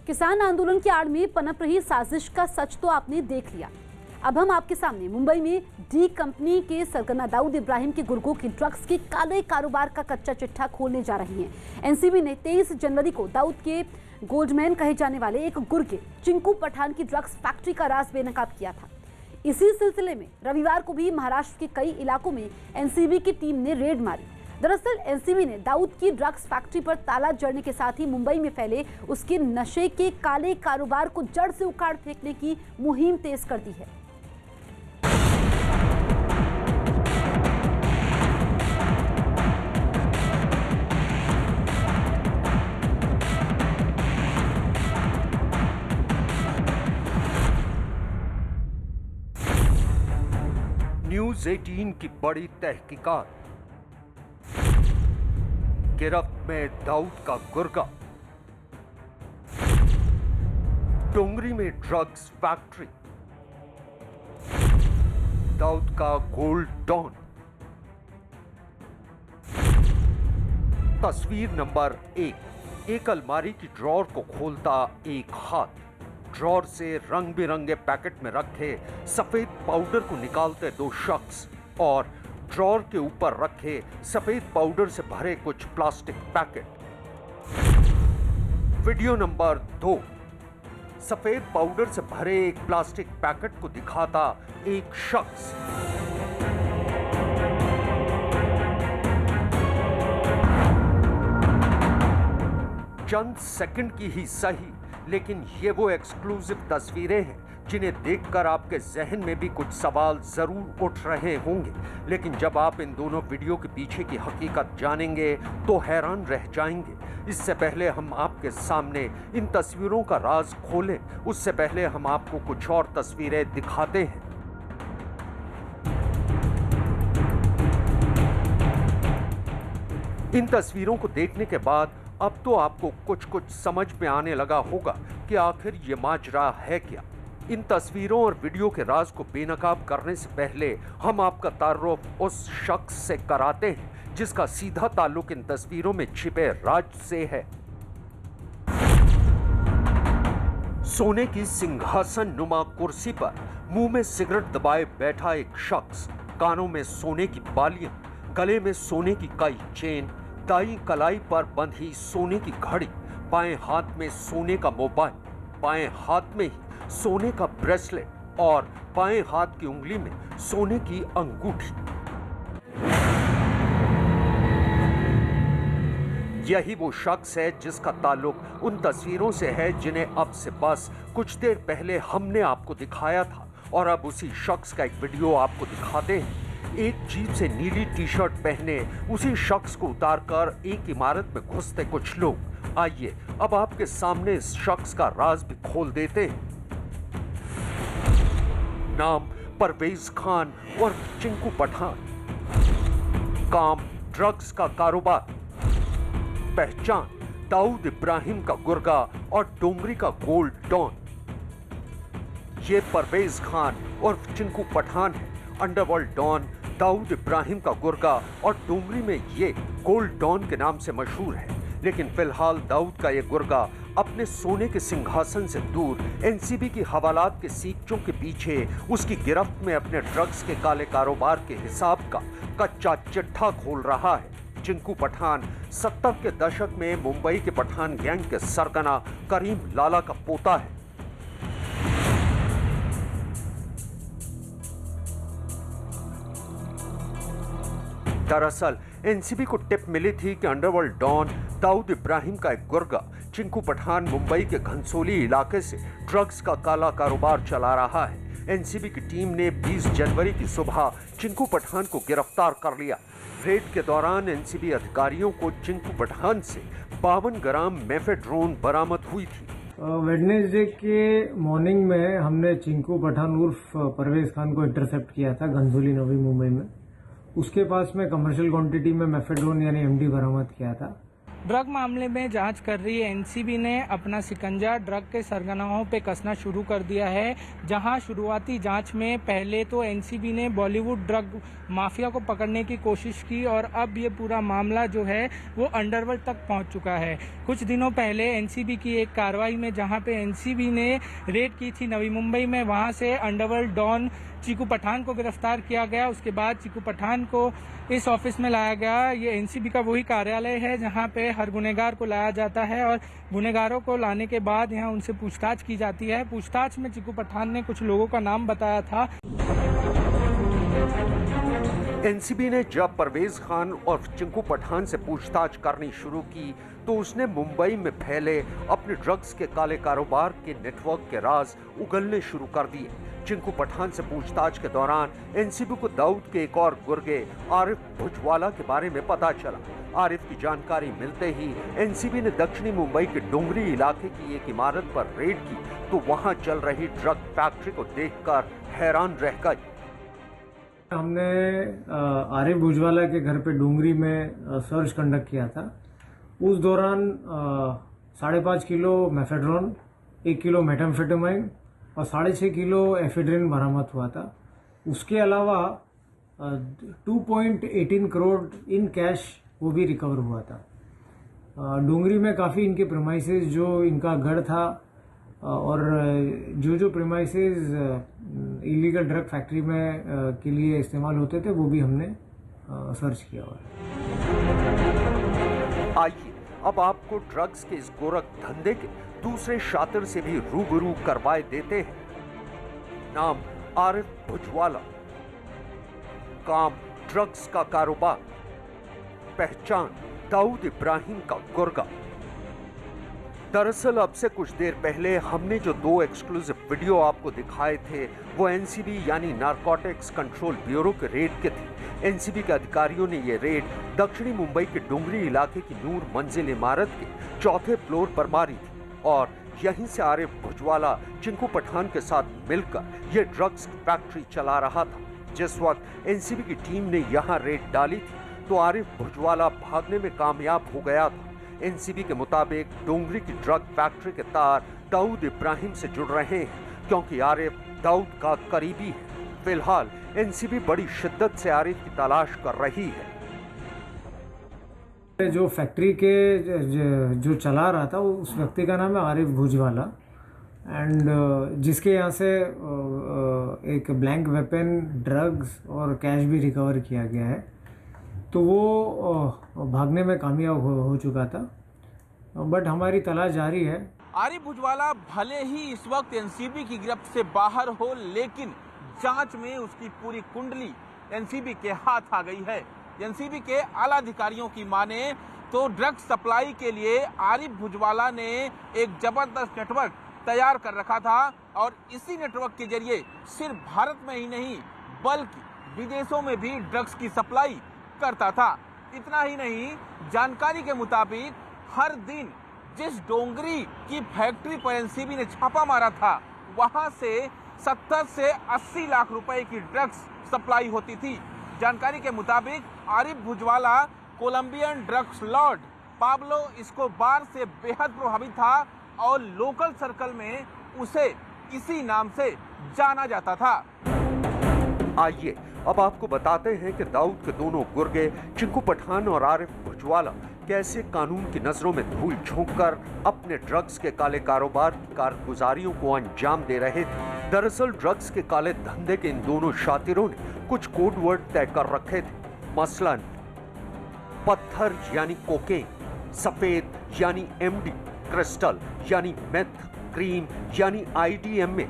किसान आंदोलन की आड़ में पनप रही साजिश का सच तो आपने देख लिया। अब हम आपके सामने मुंबई में डी कंपनी के सरगना दाऊद इब्राहिम के गुर्गों की ड्रग्स के काले कारोबार का कच्चा चिट्ठा खोलने जा रही हैं। एनसीबी ने 23 जनवरी को दाऊद के गोल्डमैन कहे जाने वाले एक गुर्गे चिंकू पठान की ड्रग्स फैक्ट्री का राज बेनकाब किया था। इसी सिलसिले में रविवार को भी महाराष्ट्र के कई इलाकों में एनसीबी की टीम ने रेड मारी। दरअसल एनसीबी ने दाऊद की ड्रग्स फैक्ट्री पर ताला जड़ने के साथ ही मुंबई में फैले उसके नशे के काले कारोबार को जड़ से उखाड़ फेंकने की मुहिम तेज कर दी है। न्यूज 18 की बड़ी तहकीकात। गिरफ्त में दाऊद का गुर्गा। डोंगरी में ड्रग्स फैक्ट्री। दाऊद का गोल्ड डॉन। तस्वीर नंबर 1। एक अलमारी की ड्रॉर को खोलता एक हाथ। ड्रॉर से रंग बिरंगे पैकेट में रखे सफेद पाउडर को निकालते दो शख्स और ड्रॉर के ऊपर रखे सफेद पाउडर से भरे कुछ प्लास्टिक पैकेट। Video number 2। सफेद पाउडर से भरे एक प्लास्टिक पैकेट को दिखाता एक शख्स। चंद सेकंड की ही सही, लेकिन ये वो एक्सक्लूसिव तस्वीरें हैं जिन्हें देखकर आपके जहन में भी कुछ सवाल जरूर उठ रहे होंगे। लेकिन जब आप इन दोनों वीडियो के पीछे की हकीकत जानेंगे तो हैरान रह जाएंगे। इससे पहले हम आपके सामने इन तस्वीरों का राज खोलें, उससे पहले हम आपको कुछ और तस्वीरें दिखाते हैं। इन तस्वीरों को देखने के बाद अब तो आपको कुछ कुछ समझ में आने लगा होगा कि आखिर ये माजरा है क्या। इन तस्वीरों और वीडियो के राज को बेनकाब करने से पहले हम आपका तारुफ उस शख्स से कराते हैं जिसका सीधा ताल्लुक इन तस्वीरों में छिपे राज से है। सोने की सिंहासन नुमा कुर्सी पर मुंह में सिगरेट दबाए बैठा एक शख्स, कानों में सोने की बालियां, गले में सोने की कई चेन, दाई कलाई पर बंधी सोने की घड़ी, बाएं हाथ में सोने का मोबाइल, बाएं हाथ में ही सोने का ब्रेसलेट और बाएं हाथ की उंगली में सोने की अंगूठी। यही वो शख्स है जिसका ताल्लुक उन तस्वीरों से है जिन्हें अब से बस कुछ देर पहले हमने आपको दिखाया था। और अब उसी शख्स का एक वीडियो आपको दिखाते हैं। एक जीप से नीली टी शर्ट पहने उसी शख्स को उतारकर एक इमारत में घुसते कुछ लोग। आइए अब आपके सामने इस शख्स का राज भी खोल देते हैं। नाम परवेज खान और चिंकू पठान। काम ड्रग्स का कारोबार। पहचान दाऊद इब्राहिम का गुर्गा और डोंगरी का गोल्ड डॉन। ये परवेज खान और चिंकू पठान है। अंडरवर्ल्ड डॉन दाऊद इब्राहिम का गुर्गा और डोंगरी में ये गोल्ड डॉन के नाम से मशहूर है। लेकिन फिलहाल दाऊद का ये गुर्गा अपने सोने के सिंहासन से दूर एनसीबी की हवालात के सीखचों के पीछे उसकी गिरफ्त में अपने ड्रग्स के काले कारोबार के हिसाब का कच्चा चिट्ठा खोल रहा है। चिंकू पठान 70 के दशक में मुंबई के पठान गैंग के सरगना करीम लाला का पोता है। दरअसल एनसीबी को टिप मिली थी कि अंडरवर्ल्ड डॉन दाऊद इब्राहिम का एक गुर्गा चिंकू पठान मुंबई के घनसोली इलाके से ड्रग्स का काला कारोबार चला रहा है। एनसीबी की टीम ने 20 जनवरी की सुबह चिंकू पठान को गिरफ्तार कर लिया। रेड के दौरान एनसीबी अधिकारियों को चिंकू पठान से 52 ग्राम मेफेड्रोन बरामद हुई थी। वेडनेसडे के मॉर्निंग में हमने चिंकू पठान उर्फ परवेज खान को इंटरसेप्ट किया था घनसोली नवी मुंबई में। उसके पास में कमर्शियल क्वांटिटी में मेफेड्रोन यानी एमडी बरामद किया था। ड्रग मामले में जांच कर रही एनसीबी ने अपना शिकंजा ड्रग के सरगनाओं पे कसना शुरू कर दिया है। जहां शुरुआती जांच में पहले तो एनसीबी ने बॉलीवुड ड्रग माफिया को पकड़ने की कोशिश की और अब ये पूरा मामला जो है वो अंडरवर्ल्ड तक पहुंच चुका है। कुछ दिनों पहले एनसीबी की एक कार्रवाई में जहां पे एनसीबी ने रेड की थी नवी मुंबई में, वहां से अंडरवर्ल्ड डॉन चीकू पठान को गिरफ्तार किया गया। उसके बाद चीकू पठान को इस ऑफिस में लाया गया। ये एनसीबी का वही कार्यालय है जहां पे हर गुनहगार को लाया जाता है और गुनहगारों को लाने के बाद यहां उनसे पूछताछ की जाती है। पूछताछ में चीकू पठान ने कुछ लोगों का नाम बताया था। एनसीबी ने जब परवेज खान और चिंकू पठान से पूछताछ करनी शुरू की तो उसने मुंबई में फैले अपने ड्रग्स के काले कारोबार के नेटवर्क के राज उगलने शुरू कर दिए। चिंकू पठान से पूछताछ के दौरान एनसीबी को दाऊद के एक और गुर्गे आरिफ भुजवाला के बारे में पता चला। आरिफ की जानकारी मिलते ही एनसीबी ने दक्षिणी मुंबई के डोंगरी इलाके की एक इमारत पर रेड की तो वहां चल रही ड्रग फैक्ट्री को देखकर हैरान रह गई। हमने आरिफ भुजवाला के घर पे डोंगरी में सर्च कंडक्ट किया था। उस दौरान 5.5 किलो मेफेड्रोन, 1 किलो मेटाम्फेटामाइन और 6.5 किलो एफेड्रिन बरामद हुआ था। उसके अलावा 2.18 करोड़ इन कैश वो भी रिकवर हुआ था। डोंगरी में काफ़ी इनके प्रेमाइसेस जो इनका घर था और जो प्रेमाइसेस इलीगल ड्रग फैक्ट्री में के लिए इस्तेमाल होते थे वो भी हमने सर्च किया हुआ है। आइए अब आपको ड्रग्स के इस गोरख धंधे के दूसरे शातिर से भी रूबरू करवाए देते हैं। नाम आरिफ भुजवाला, काम ड्रग्स का कारोबार, पहचान दाऊद इब्राहिम का गुर्गा। दरअसल अब से कुछ देर पहले हमने जो 2 एक्सक्लूसिव वीडियो आपको दिखाए थे वो एनसीबी यानी नारकोटिक्स कंट्रोल ब्यूरो के रेड के थे। एनसीबी के अधिकारियों ने ये रेड दक्षिणी मुंबई के डोंगरी इलाके की नूर मंजिल इमारत के 4थे फ्लोर पर मारी थी और यहीं से आरिफ भुजवाला चिंकू पठान के साथ मिलकर ये ड्रग्स फैक्ट्री चला रहा था। जिस वक्त एनसीबी की टीम ने यहाँ रेड डाली थी तो आरिफ भुजवाला भागने में कामयाब हो गया था। एनसीबी के मुताबिक डोंगरी की ड्रग फैक्ट्री के तार दाऊद इब्राहिम से जुड़ रहे हैं क्योंकि आरिफ दाऊद का करीबी है। फिलहाल एनसीबी बड़ी शिद्दत से आरिफ की तलाश कर रही है। जो फैक्ट्री के जो चला रहा था उस व्यक्ति का नाम है आरिफ भुजवाला एंड जिसके यहाँ से एक ब्लैंक वेपन, ड्रग्स और कैश भी रिकवर किया गया है। तो वो भागने में कामयाब हो चुका था, बट हमारी तलाश जारी है। आरिफ भुजवाला भले ही इस वक्त एनसीबी की गिरफ्त से बाहर हो, लेकिन जांच में उसकी पूरी कुंडली एनसीबी के हाथ आ गई है। एनसीबी के आला अधिकारियों की माने तो ड्रग सप्लाई के लिए आरिफ भुजवाला ने एक जबरदस्त नेटवर्क तैयार कर रखा था और इसी नेटवर्क के जरिए सिर्फ भारत में ही नहीं बल्कि विदेशों में भी ड्रग्स की सप्लाई करता था। इतना ही नहीं, जानकारी के मुताबिक हर दिन जिस डोंगरी की फैक्ट्री पर एनसीबी ने छापा मारा था वहां से 70 से 80 लाख रुपए की ड्रग्स सप्लाई होती थी। जानकारी के मुताबिक Arif Bhujwala Colombian drugs lord Pablo Escobar से बेहद प्रभावित था और लोकल सर्कल में उसे इसी नाम से जाना जाता था। आइए अब आपको बताते हैं कि दाऊद के दोनों गुर्गे चिंकू पठान और आरिफ भुजवाला कैसे कानून की नजरों में धूल झोंककर अपने ड्रग्स के काले कारोबार की कारगुजारियों को अंजाम दे रहे थे। दरअसल ड्रग्स के काले धंधे के इन दोनों शातिरों ने कुछ कोड वर्ड तय कर रखे थे। मसलन पत्थर यानी कोकेन, सफेद यानी एमडी, क्रिस्टल यानी मेथ, क्रीम यानी आईडीएमए।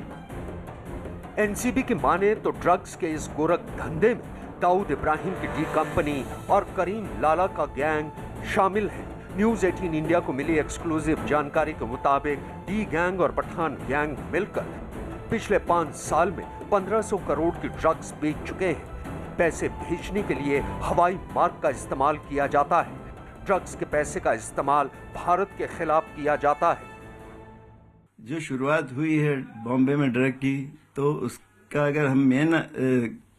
एनसीबी की माने तो ड्रग्स के इस गोरख धंधे में दाऊद इब्राहिम की डी कंपनी और करीम लाला का गैंग शामिल है। न्यूज 18 इंडिया को मिली एक्सक्लूसिव जानकारी के मुताबिक डी गैंग और पठान गैंग मिलकर पिछले 5 साल में 1500 करोड़ की ड्रग्स बेच चुके हैं। पैसे भेजने के लिए हवाई मार्ग का इस्तेमाल किया जाता है। ड्रग्स के पैसे का इस्तेमाल भारत के खिलाफ किया जाता है। जो शुरुआत हुई है बॉम्बे में ड्रग की, तो उसका अगर हम मेन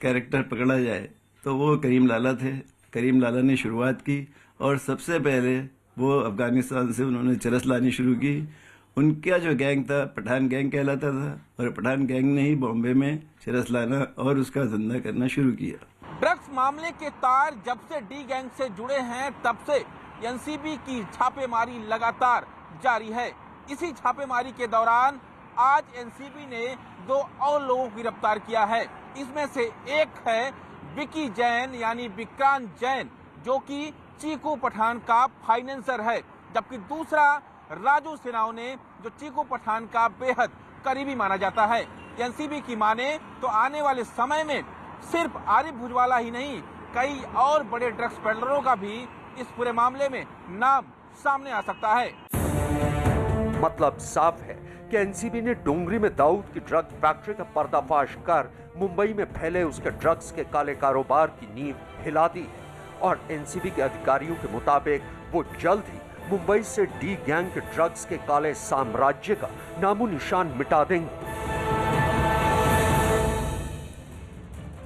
कैरेक्टर पकड़ा जाए तो वो करीम लाला थे। करीम लाला ने शुरुआत की और सबसे पहले वो अफगानिस्तान से उन्होंने चरस लानी शुरू की। उनका जो गैंग था पठान गैंग कहलाता था, और पठान गैंग ने ही बॉम्बे में चरस लाना और उसका धंधा करना शुरू किया। ड्रग्स मामले के तार जब से डी गैंग से जुड़े हैं तब से एनसीबी की छापेमारी लगातार जारी है। इसी छापेमारी के दौरान आज एनसीबी ने 2 और लोगों को गिरफ्तार किया है। इसमें से एक है विकी जैन यानी विक्रांत जैन, जो कि चीकू पठान का फाइनेंसर है, जबकि दूसरा राजू सिनावने, जो चीकू पठान का बेहद करीबी माना जाता है। एनसीबी की माने तो आने वाले समय में सिर्फ आरिफ भुजवाला ही नहीं, कई और बड़े ड्रग्स पेडलरों का भी इस पूरे मामले में नाम सामने आ सकता है। मतलब साफ है कि एनसीबी ने डोंगरी में दाऊद की ड्रग फैक्ट्री का पर्दाफाश कर मुंबई में फैले उसके ड्रग्स के काले कारोबार की नींव हिला दी है, और एनसीबी के अधिकारियों के मुताबिक वो जल्द ही मुंबई से डी गैंग के ड्रग्स के काले साम्राज्य का नामो निशान मिटा देंगे।